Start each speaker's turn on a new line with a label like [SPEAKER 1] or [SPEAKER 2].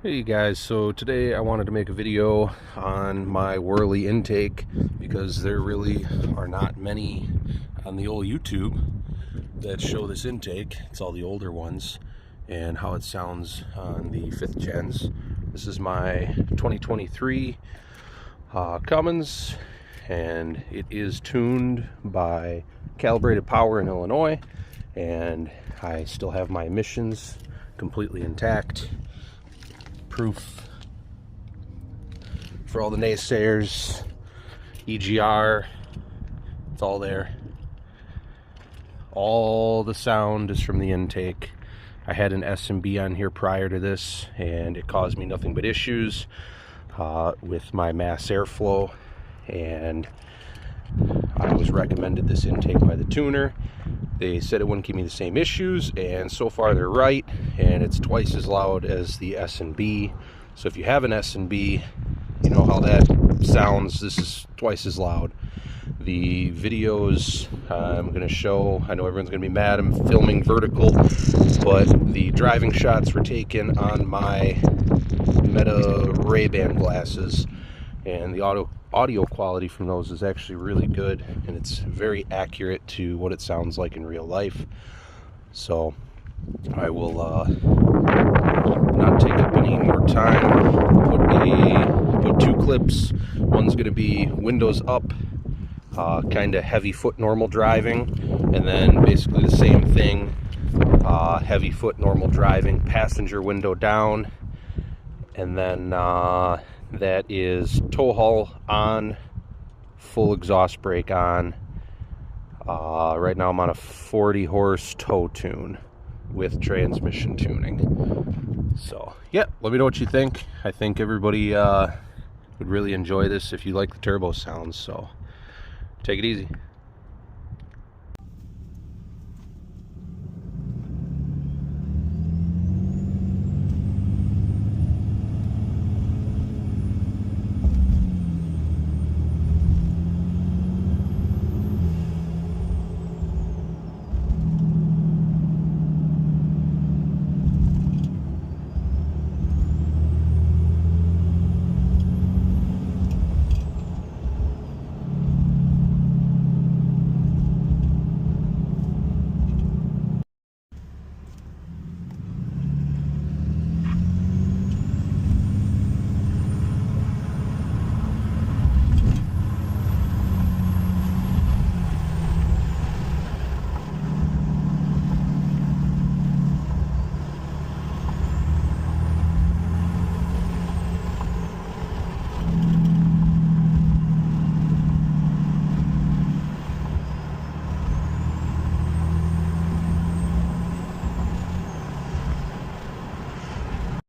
[SPEAKER 1] Hey you guys, so today I wanted to make a video on my wehrli intake because there really are not many on the old YouTube that show this intake. It's all the older ones and how it sounds on the 5th gens. This is my 2023 Cummins, and it is tuned by Calibrated Power in Illinois, and I still have my emissions completely intact. Proof for all the naysayers. EGR, it's all there. All the sound is from the intake. I had an S&B on here prior to this and it caused me nothing but issues with my mass airflow, and I was recommended this intake by the tuner. They said it wouldn't give me the same issues, and so far they're right, and it's twice as loud as the S&B. So if you have an S&B, you know how that sounds. This is twice as loud. The videos I'm going to show, I know everyone's going to be mad I'm filming vertical, but the driving shots were taken on my Meta Ray-Ban glasses, and the audio quality from those is actually really good, and it's very accurate to what it sounds like in real life. So I will not take up any more time. Put two clips. One's going to be windows up, kind of heavy foot normal driving, and then basically the same thing, heavy foot normal driving, passenger window down, and then that is tow haul on, full exhaust brake on. Right now I'm on a 40 horse tow tune with transmission tuning. So yeah, let me know what you think. I think everybody would really enjoy this if you like the turbo sounds, so take it easy.